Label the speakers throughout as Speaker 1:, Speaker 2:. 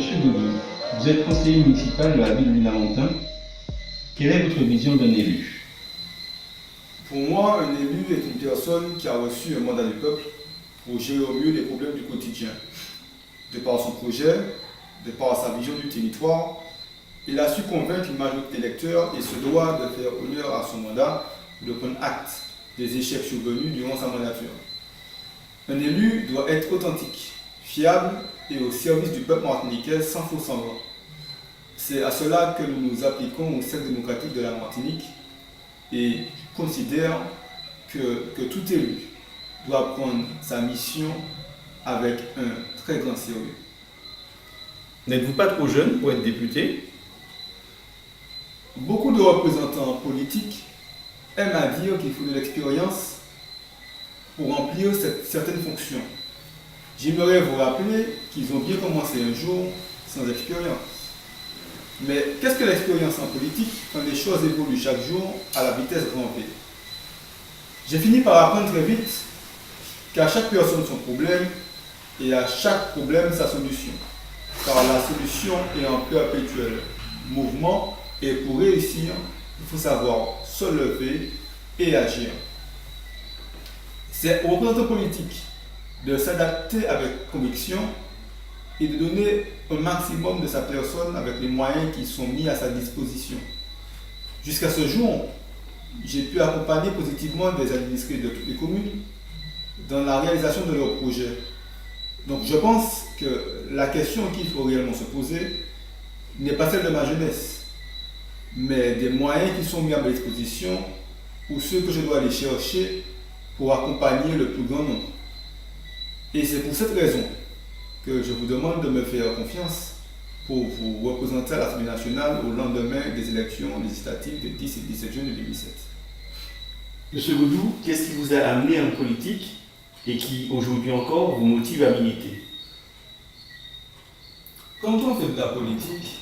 Speaker 1: Monsieur Doudou, vous êtes conseiller municipal de la ville du Lamentin. Quelle est votre vision d'un élu?
Speaker 2: Pour moi, un élu est une personne qui a reçu un mandat du peuple pour gérer au mieux les problèmes du quotidien. De par son projet, de par sa vision du territoire, il a su convaincre une majorité d'électeurs et se doit de faire honneur à son mandat, de prendre acte des échecs survenus durant sa mandature. Un élu doit être authentique, fiable et au service du peuple martiniquais sans faux semblant. C'est à cela que nous nous appliquons au cercle démocratique de la Martinique et considère que tout élu doit prendre sa mission avec un très grand sérieux.
Speaker 3: N'êtes-vous pas trop jeune pour être député?
Speaker 2: Beaucoup de représentants politiques aiment à dire qu'il faut de l'expérience pour remplir certaines fonctions. J'aimerais vous rappeler qu'ils ont bien commencé un jour sans expérience. Mais qu'est-ce que l'expérience en politique quand les choses évoluent chaque jour à la vitesse grand V? J'ai fini par apprendre très vite qu'à chaque personne son problème et à chaque problème sa solution. Car la solution est en perpétuel mouvement et pour réussir, il faut savoir se lever et agir. C'est aux représentants politiques de s'adapter avec conviction et de donner un maximum de sa personne avec les moyens qui sont mis à sa disposition. Jusqu'à ce jour, j'ai pu accompagner positivement des administrés de toutes les communes dans la réalisation de leurs projets. Donc je pense que la question qu'il faut réellement se poser n'est pas celle de ma jeunesse, mais des moyens qui sont mis à ma disposition ou ceux que je dois aller chercher pour accompagner le plus grand nombre. Et c'est pour cette raison que je vous demande de me faire confiance pour vous représenter à l'Assemblée nationale au lendemain des élections législatives des 10 et 17 juin 2017.
Speaker 3: Monsieur Doudou, qu'est-ce qui vous a amené en politique et qui, aujourd'hui encore, vous motive à militer?
Speaker 2: Quand on fait de la politique,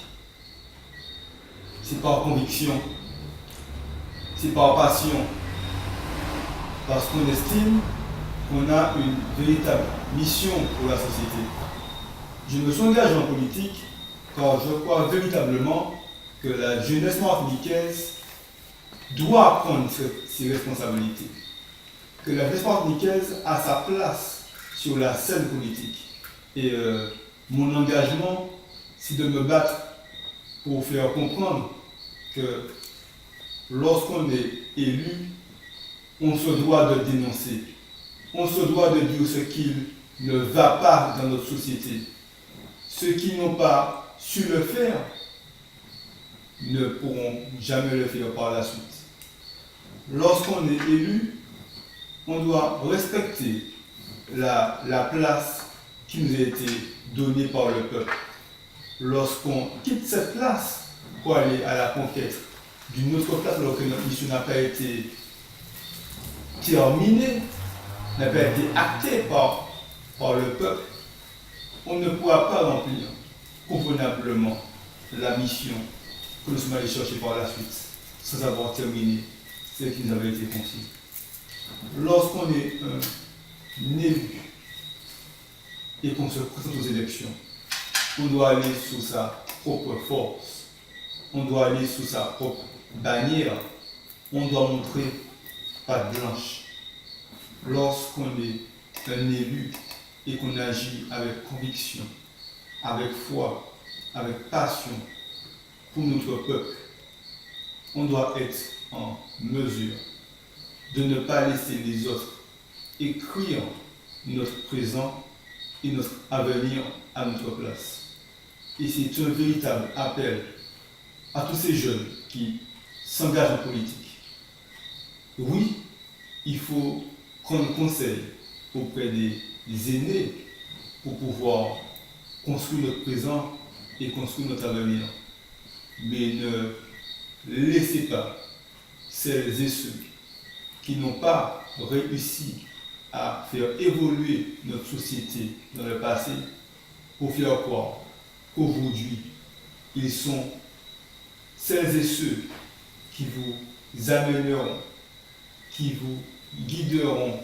Speaker 2: c'est par conviction, c'est par passion, parce qu'on estime qu'on a une véritable mission pour la société. Je me suis engagé en politique car je crois véritablement que la jeunesse martiniquaise doit prendre ses responsabilités, que la jeunesse martiniquaise a sa place sur la scène politique. Et mon engagement, c'est de me battre pour faire comprendre que lorsqu'on est élu, on se doit de dénoncer, on se doit de dire ce qui ne va pas dans notre société. Ceux qui n'ont pas su le faire ne pourront jamais le faire par la suite. Lorsqu'on est élu, on doit respecter la place qui nous a été donnée par le peuple. Lorsqu'on quitte cette place pour aller à la conquête d'une autre place alors que notre mission n'a pas été terminée, n'a pas été actée par le peuple, on ne pourra pas remplir convenablement la mission que nous sommes allés chercher par la suite sans avoir terminé ce qui nous avait été confié. Lorsqu'on est un élu et qu'on se présente aux élections, on doit aller sous sa propre force, on doit aller sous sa propre bannière, on doit montrer patte blanche. Lorsqu'on est un élu et qu'on agit avec conviction, avec foi, avec passion pour notre peuple, on doit être en mesure de ne pas laisser les autres écrire notre présent et notre avenir à notre place. Et c'est un véritable appel à tous ces jeunes qui s'engagent en politique. Oui, il faut prendre conseil auprès des aînés pour pouvoir construire notre présent et construire notre avenir. Mais ne laissez pas celles et ceux qui n'ont pas réussi à faire évoluer notre société dans le passé pour faire croire qu'aujourd'hui, ils sont celles et ceux qui vous amèneront, qui vous guideront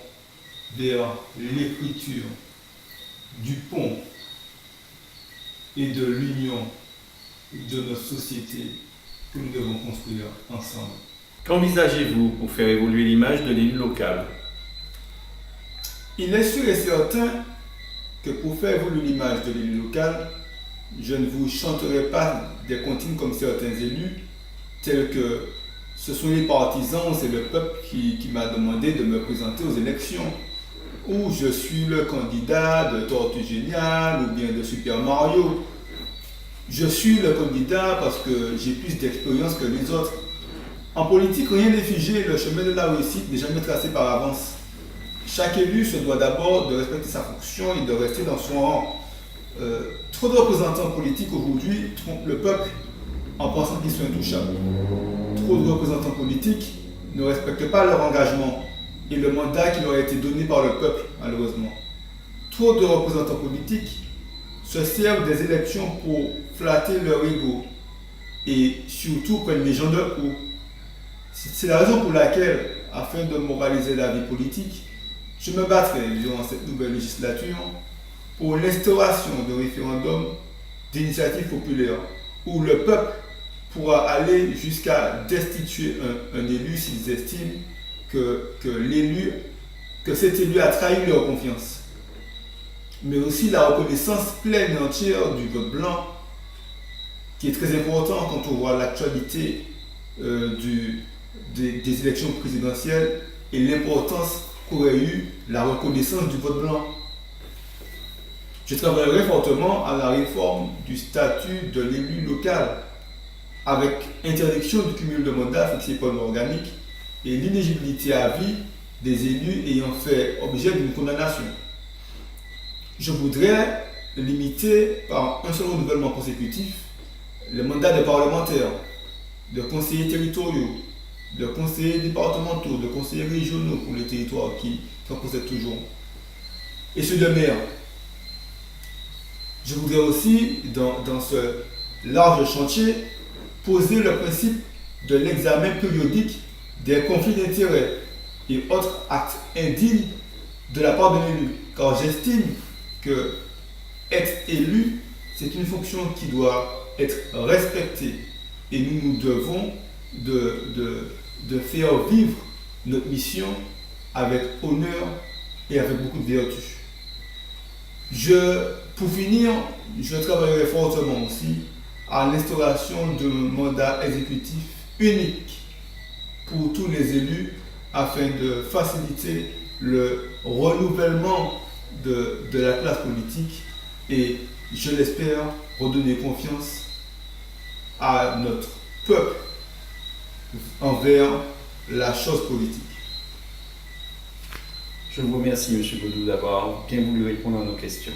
Speaker 2: vers l'écriture du pont et de l'union de notre société que nous devons construire ensemble.
Speaker 3: Qu'envisagez-vous pour faire évoluer l'image de l'élu local?
Speaker 2: Il est sûr et certain que pour faire évoluer l'image de l'élu local, je ne vous chanterai pas des comptines comme certains élus, tels que ce sont les partisans, c'est le peuple qui m'a demandé de me présenter aux élections, ou je suis le candidat de Tortue Géniale ou bien de Super Mario. Je suis le candidat parce que j'ai plus d'expérience que les autres. En politique, rien n'est figé, le chemin de la réussite n'est jamais tracé par avance. Chaque élu se doit d'abord de respecter sa fonction et de rester dans son rang. Trop de représentants politiques aujourd'hui trompent le peuple en pensant qu'ils sont intouchables. Trop de représentants politiques ne respectent pas leur engagement et le mandat qui leur a été donné par le peuple, malheureusement. Trop de représentants politiques se servent des élections pour flatter leur ego et surtout prennent les gens de haut. C'est la raison pour laquelle, afin de moraliser la vie politique, je me battrai durant cette nouvelle législature pour l'instauration de référendums d'initiative populaire où le peuple pourra aller jusqu'à destituer un élu s'ils estiment que cet élu a trahi leur confiance. Mais aussi la reconnaissance pleine et entière du vote blanc, qui est très important quand on voit l'actualité des élections présidentielles et l'importance qu'aurait eu la reconnaissance du vote blanc. Je travaillerai fortement à la réforme du statut de l'élu local, avec interdiction du cumul de mandats fixé par l'organique et l'inéligibilité à vie des élus ayant fait objet d'une condamnation. Je voudrais limiter par un seul renouvellement consécutif les mandats de parlementaires, de conseillers territoriaux, de conseillers départementaux, de conseillers régionaux pour les territoires qui en possèdent toujours, et ceux de maire. Je voudrais aussi, dans ce large chantier, poser le principe de l'examen périodique des conflits d'intérêts et autres actes indignes de la part de l'élu, car j'estime que être élu, c'est une fonction qui doit être respectée et nous devons de faire vivre notre mission avec honneur et avec beaucoup de vertu. Pour finir, je travaillerai fortement aussi à l'instauration d'un mandat exécutif unique pour tous les élus afin de faciliter le renouvellement de la classe politique et, je l'espère, redonner confiance à notre peuple envers la chose politique.
Speaker 3: Je vous remercie, M. Baudou, d'avoir bien voulu répondre à nos questions.